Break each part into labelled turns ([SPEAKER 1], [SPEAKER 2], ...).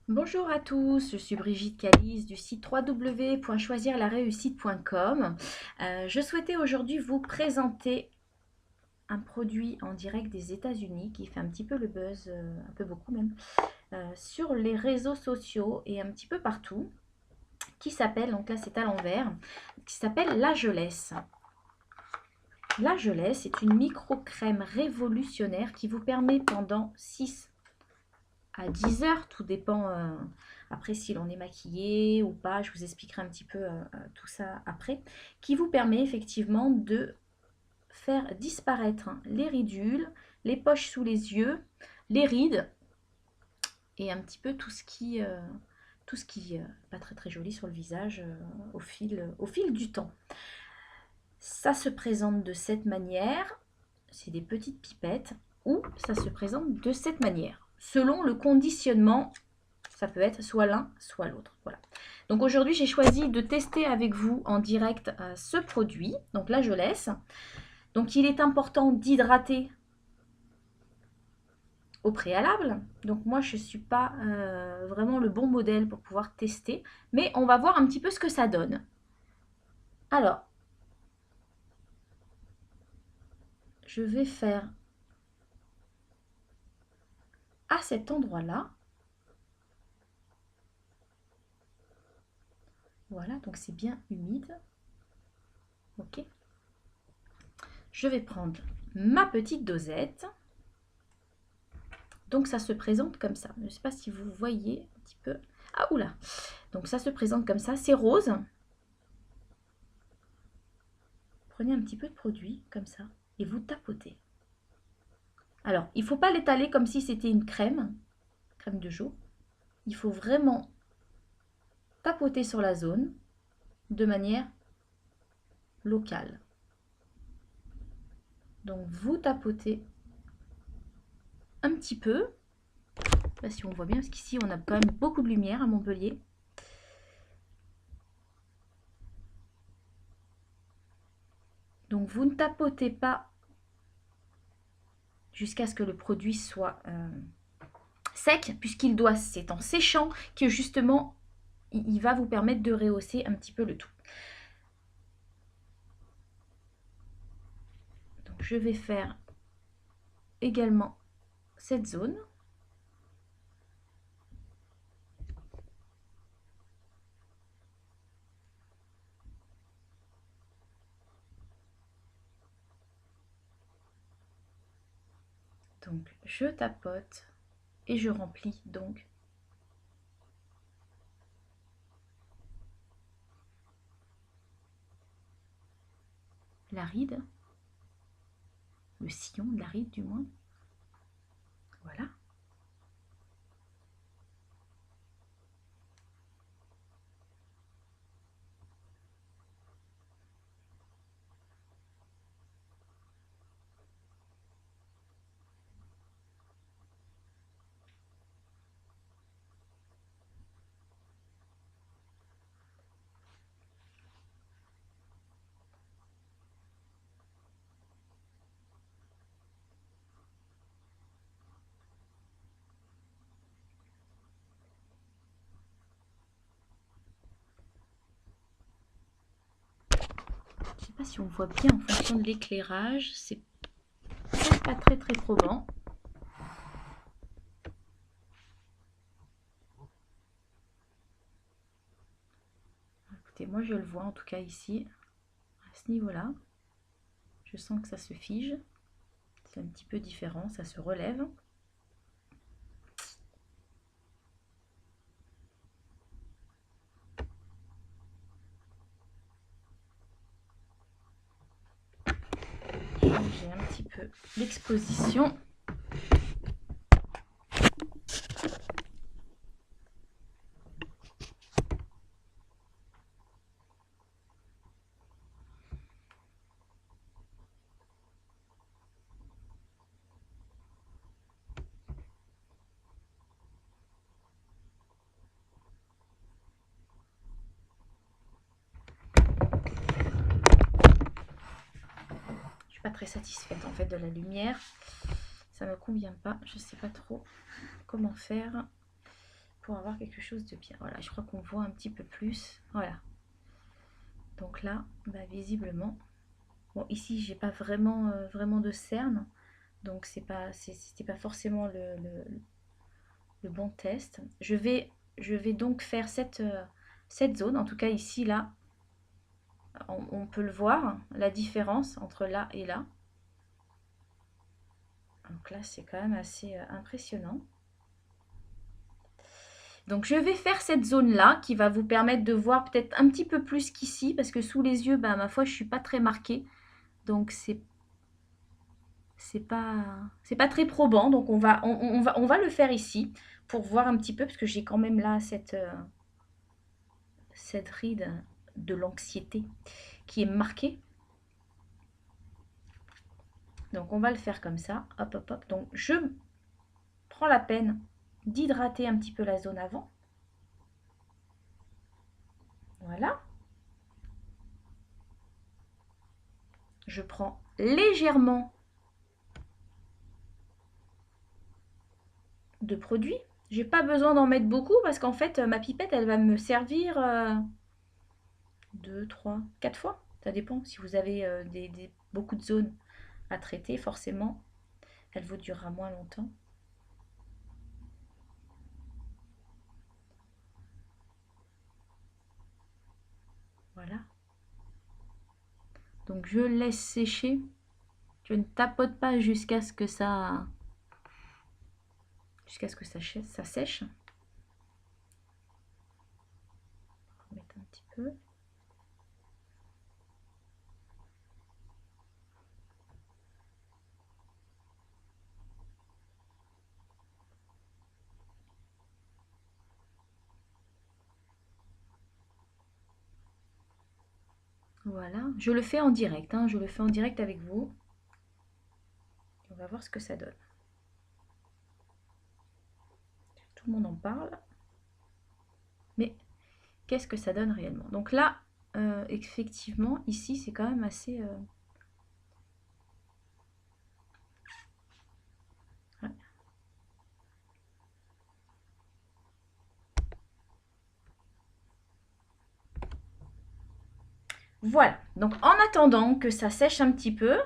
[SPEAKER 1] Bonjour à tous, je suis Brigitte Calice du site www.choisirlareussite.com. Je souhaitais aujourd'hui vous présenter un produit en direct des États-Unis qui fait un petit peu le buzz, un peu beaucoup même, sur les réseaux sociaux et un petit peu partout, qui s'appelle, donc là c'est à l'envers, qui s'appelle la Gelesse. La Gelesse est une micro-crème révolutionnaire qui vous permet pendant 6 à 10 heures, tout dépend après si l'on est maquillé ou pas, je vous expliquerai un petit peu tout ça après, qui vous permet effectivement de faire disparaître les ridules, les poches sous les yeux, les rides et un petit peu tout ce qui pas très très joli sur le visage au fil du temps. Ça se présente de cette manière, c'est des petites pipettes, ou ça se présente de cette manière. Selon le conditionnement, ça peut être soit l'un, soit l'autre. Voilà. Donc aujourd'hui, j'ai choisi de tester avec vous en direct ce produit. Donc là, je laisse. Donc il est important d'hydrater au préalable. Donc moi, je ne suis pas vraiment le bon modèle pour pouvoir tester. Mais on va voir un petit peu ce que ça donne. Alors, je vais faire à cet endroit-là. Voilà, donc c'est bien humide. Ok. Je vais prendre ma petite dosette. Donc ça se présente comme ça. Je ne sais pas si vous voyez un petit peu. Ah oula. Donc ça se présente comme ça. C'est rose. Prenez un petit peu de produit comme ça et vous tapotez. Alors, il ne faut pas l'étaler comme si c'était une crème de jour. Il faut vraiment tapoter sur la zone de manière locale. Donc vous tapotez un petit peu. Là, si on voit bien, parce qu'ici on a quand même beaucoup de lumière à Montpellier. Donc vous ne tapotez pas jusqu'à ce que le produit soit sec, puisqu'il doit, c'est en séchant que justement il va vous permettre de rehausser un petit peu le tout. Donc je vais faire également cette zone. Donc je tapote et je remplis donc la ride, le sillon de la ride du moins. Voilà. Je ne sais pas si on voit bien en fonction de l'éclairage, c'est pas très probant. Écoutez, moi je le vois en tout cas ici, à ce niveau-là. Je sens que ça se fige. C'est un petit peu différent, ça se relève. J'ai un petit peu l'exposition. Pas très satisfaite en fait de la lumière, ça me convient pas, je sais pas trop comment faire pour avoir quelque chose de bien. Voilà, je crois qu'on voit un petit peu plus. Voilà. Donc là, bah, visiblement, bon, ici, j'ai pas vraiment, vraiment de cerne. Donc, c'était pas forcément le bon test. Je vais donc faire cette zone. En tout cas, ici, là, on peut le voir, la différence entre là et là. Donc là, c'est quand même assez impressionnant. Donc je vais faire cette zone-là qui va vous permettre de voir peut-être un petit peu plus qu'ici, parce que sous les yeux, bah, ma foi, je ne suis pas très marquée. Donc c'est pas très probant. Donc on va le faire ici pour voir un petit peu, parce que j'ai quand même là cette ride de l'anxiété qui est marquée. Donc on va le faire comme ça. Hop, hop, hop. Donc je prends la peine d'hydrater un petit peu la zone avant. Voilà. Je prends légèrement de produit. J'ai pas besoin d'en mettre beaucoup parce qu'en fait, ma pipette, elle va me servir 2, 3, 4 fois. Ça dépend. Si vous avez beaucoup de zones à traiter, forcément, elle vous durera moins longtemps. Voilà. Donc je laisse sécher. Je ne tapote pas jusqu'à ce que ça sèche. On va remettre un petit peu. Voilà, je le fais en direct, hein. Je le fais en direct avec vous. On va voir ce que ça donne. Tout le monde en parle. Mais qu'est-ce que ça donne réellement? Donc là, effectivement, ici, c'est quand même assez... Ouais. Voilà, donc en attendant que ça sèche un petit peu,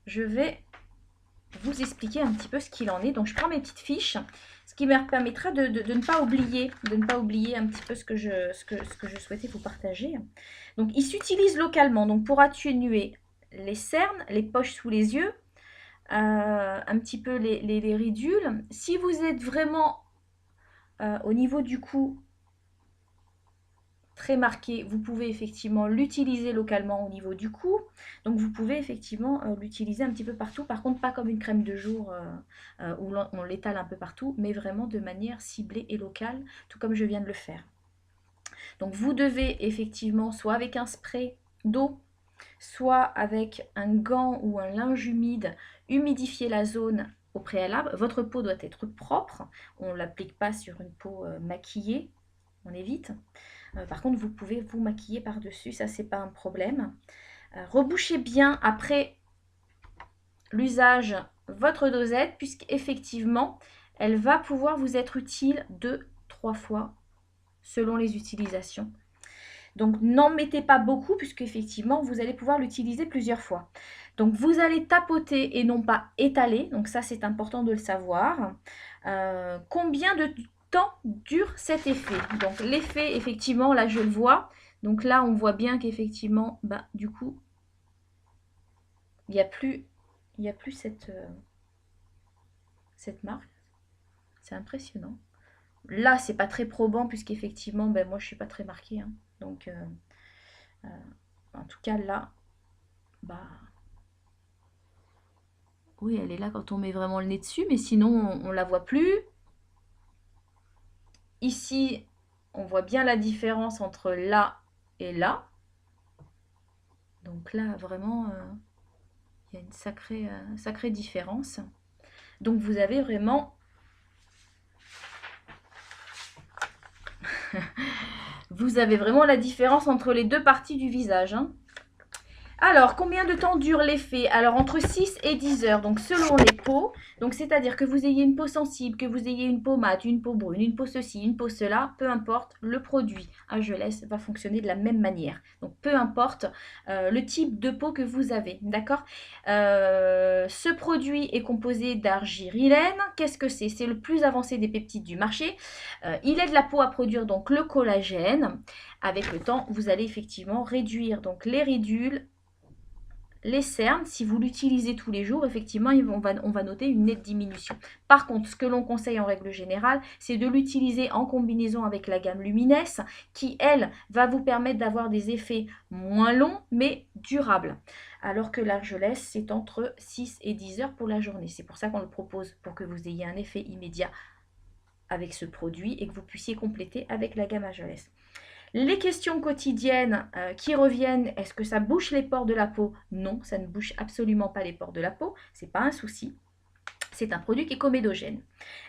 [SPEAKER 1] je vais vous expliquer un petit peu ce qu'il en est. Donc je prends mes petites fiches, ce qui me permettra de ne pas oublier, un petit peu ce que je souhaitais vous partager. Donc il s'utilise localement, donc pour atténuer les cernes, les poches sous les yeux, un petit peu les ridules. Si vous êtes vraiment au niveau du cou très marqué, vous pouvez effectivement l'utiliser localement au niveau du cou. Donc vous pouvez effectivement l'utiliser un petit peu partout. Par contre, pas comme une crème de jour où on l'étale un peu partout, mais vraiment de manière ciblée et locale, tout comme je viens de le faire. Donc vous devez effectivement, soit avec un spray d'eau, soit avec un gant ou un linge humide, humidifier la zone au préalable. Votre peau doit être propre. On ne l'applique pas sur une peau maquillée. On évite. Par contre, vous pouvez vous maquiller par-dessus. Ça, c'est pas un problème. Rebouchez bien après l'usage votre dosette, puisqu'effectivement, elle va pouvoir vous être utile 2-3 fois selon les utilisations. Donc, n'en mettez pas beaucoup puisque effectivement, vous allez pouvoir l'utiliser plusieurs fois. Donc, vous allez tapoter et non pas étaler. Donc, ça, c'est important de le savoir. Combien de temps dure cet effet? Donc, l'effet, effectivement, là, je le vois. Donc là, on voit bien qu'effectivement, bah, du coup, il n'y a plus cette marque. C'est impressionnant. Là, c'est pas très probant puisqu'effectivement, ben, moi, je suis pas très marquée. Hein. Donc, en tout cas, là, bah, oui, elle est là quand on met vraiment le nez dessus, mais sinon, on la voit plus. Ici, on voit bien la différence entre là et là. Donc là, vraiment, il y a une sacrée différence. Donc, vous avez vraiment... vous avez vraiment la différence entre les deux parties du visage. Hein. Alors, combien de temps dure l'effet? Alors, entre 6 et 10 heures, donc selon les peaux. Donc, c'est-à-dire que vous ayez une peau sensible, que vous ayez une peau mate, une peau brune, une peau ceci, une peau cela, peu importe, le produit Ageless va fonctionner de la même manière. Donc, peu importe le type de peau que vous avez, d'accord? Ce produit est composé d'argirilène. Qu'est-ce que c'est? C'est le plus avancé des peptides du marché. Il aide la peau à produire donc le collagène. Avec le temps, vous allez effectivement réduire donc les ridules, les cernes. Si vous l'utilisez tous les jours, effectivement, on va noter une nette diminution. Par contre, ce que l'on conseille en règle générale, c'est de l'utiliser en combinaison avec la gamme Luminesse, qui, elle, va vous permettre d'avoir des effets moins longs, mais durables. Alors que l'Argeless, c'est entre 6 et 10 heures pour la journée. C'est pour ça qu'on le propose, pour que vous ayez un effet immédiat avec ce produit et que vous puissiez compléter avec la gamme Ageless. Les questions quotidiennes qui reviennent, est-ce que ça bouche les pores de la peau? Non, ça ne bouche absolument pas les pores de la peau, ce n'est pas un souci. C'est un produit qui est comédogène.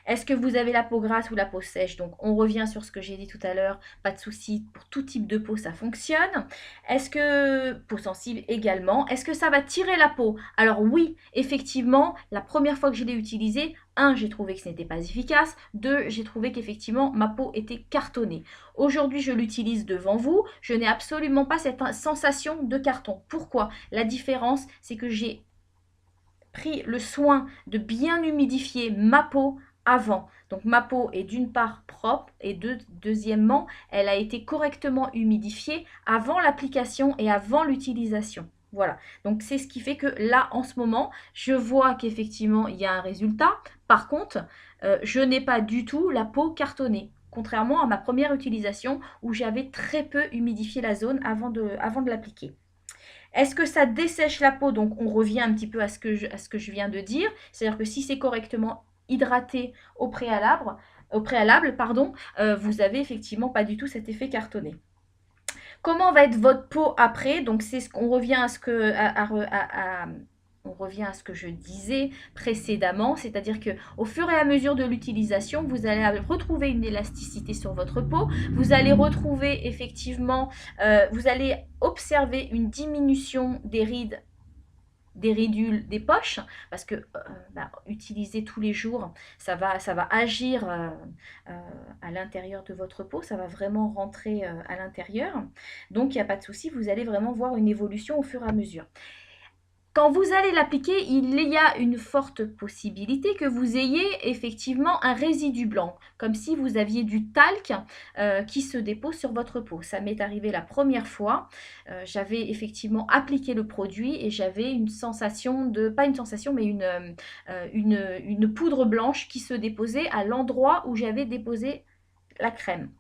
[SPEAKER 1] Est-ce que vous avez la peau grasse ou la peau sèche? Donc, on revient sur ce que j'ai dit tout à l'heure. Pas de souci, pour tout type de peau, ça fonctionne. Est-ce que, peau sensible également, est-ce que ça va tirer la peau? Alors oui, effectivement, la première fois que je l'ai utilisé, 1, j'ai trouvé que ce n'était pas efficace. 2, j'ai trouvé qu'effectivement, ma peau était cartonnée. Aujourd'hui, je l'utilise devant vous. Je n'ai absolument pas cette sensation de carton. Pourquoi? La différence, c'est que j'ai pris le soin de bien humidifier ma peau avant. Donc ma peau est d'une part propre et deuxièmement, elle a été correctement humidifiée avant l'application et avant l'utilisation. Voilà, donc c'est ce qui fait que là, en ce moment, je vois qu'effectivement, il y a un résultat. Par contre, je n'ai pas du tout la peau cartonnée. Contrairement à ma première utilisation où j'avais très peu humidifié la zone avant de l'appliquer. Est-ce que ça dessèche la peau? Donc, on revient un petit peu à ce que je viens de dire. C'est-à-dire que si c'est correctement hydraté au préalable, vous avez effectivement pas du tout cet effet cartonné. Comment va être votre peau après? Donc, c'est ce qu'on revient à ce que, on revient à ce que je disais précédemment, c'est-à-dire que au fur et à mesure de l'utilisation, vous allez retrouver une élasticité sur votre peau, vous allez retrouver effectivement, vous allez observer une diminution des rides, des ridules, des poches, parce que utiliser tous les jours, ça va agir à l'intérieur de votre peau, ça va vraiment rentrer à l'intérieur. Donc, il n'y a pas de souci, vous allez vraiment voir une évolution au fur et à mesure. Quand vous allez l'appliquer, il y a une forte possibilité que vous ayez effectivement un résidu blanc, comme si vous aviez du talc qui se dépose sur votre peau. Ça m'est arrivé la première fois. J'avais effectivement appliqué le produit et j'avais une sensation de, pas une sensation, mais une poudre blanche qui se déposait à l'endroit où j'avais déposé la crème.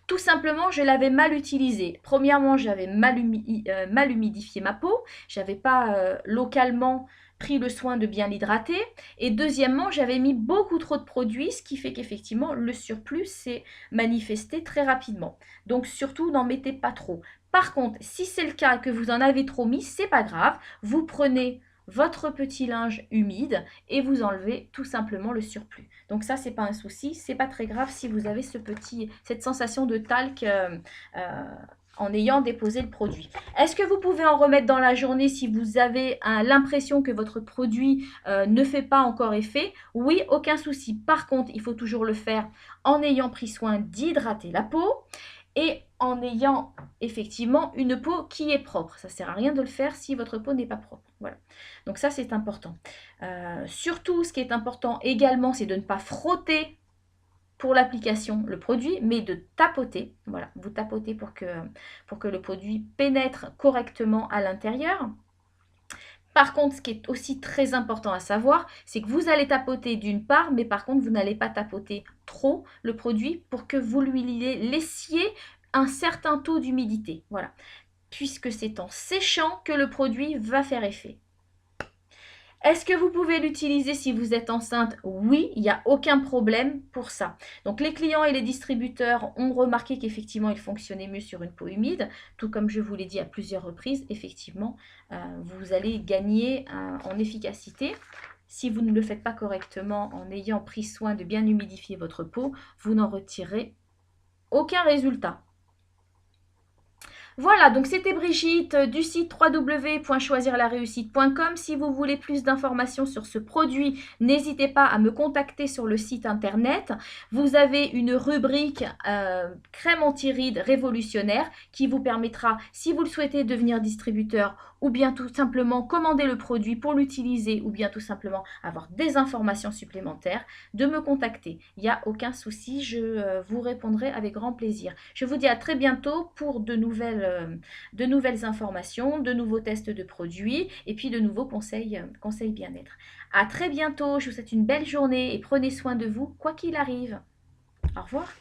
[SPEAKER 1] Tout simplement, je l'avais mal utilisé. Premièrement, j'avais mal humidifié ma peau. Je n'avais pas localement pris le soin de bien l'hydrater. Et deuxièmement, j'avais mis beaucoup trop de produits, ce qui fait qu'effectivement, le surplus s'est manifesté très rapidement. Donc surtout, n'en mettez pas trop. Par contre, si c'est le cas que vous en avez trop mis, c'est pas grave. Vous prenez votre petit linge humide et vous enlevez tout simplement le surplus. Donc ça, c'est pas un souci, c'est pas très grave si vous avez cette sensation de talc en ayant déposé le produit. Est-ce que vous pouvez en remettre dans la journée si vous avez l'impression que votre produit ne fait pas encore effet? Oui, aucun souci. Par contre, il faut toujours le faire en ayant pris soin d'hydrater la peau et en ayant effectivement une peau qui est propre. Ça ne sert à rien de le faire si votre peau n'est pas propre. Voilà. Donc ça, c'est important. Surtout, ce qui est important également, c'est de ne pas frotter pour l'application le produit, mais de tapoter. Voilà, vous tapotez pour que le produit pénètre correctement à l'intérieur. Par contre, ce qui est aussi très important à savoir, c'est que vous allez tapoter d'une part, mais par contre, vous n'allez pas tapoter trop le produit pour que vous lui laissiez un certain taux d'humidité. Voilà, puisque c'est en séchant que le produit va faire effet. Est-ce que vous pouvez l'utiliser si vous êtes enceinte? Oui, il n'y a aucun problème pour ça. Donc les clients et les distributeurs ont remarqué qu'effectivement il fonctionnait mieux sur une peau humide, tout comme je vous l'ai dit à plusieurs reprises, effectivement vous allez gagner en efficacité. Si vous ne le faites pas correctement en ayant pris soin de bien humidifier votre peau, vous n'en retirez aucun résultat. Voilà, donc c'était Brigitte du site www.choisirlareussite.com. Si vous voulez plus d'informations sur ce produit, n'hésitez pas à me contacter sur le site internet. Vous avez une rubrique crème anti-rides révolutionnaire qui vous permettra, si vous le souhaitez, de devenir distributeur ou bien tout simplement commander le produit pour l'utiliser ou bien tout simplement avoir des informations supplémentaires, de me contacter. Il n'y a aucun souci, je vous répondrai avec grand plaisir. Je vous dis à très bientôt pour de nouvelles informations, de nouveaux tests de produits et puis de nouveaux conseils bien-être. À très bientôt, je vous souhaite une belle journée et prenez soin de vous quoi qu'il arrive. Au revoir.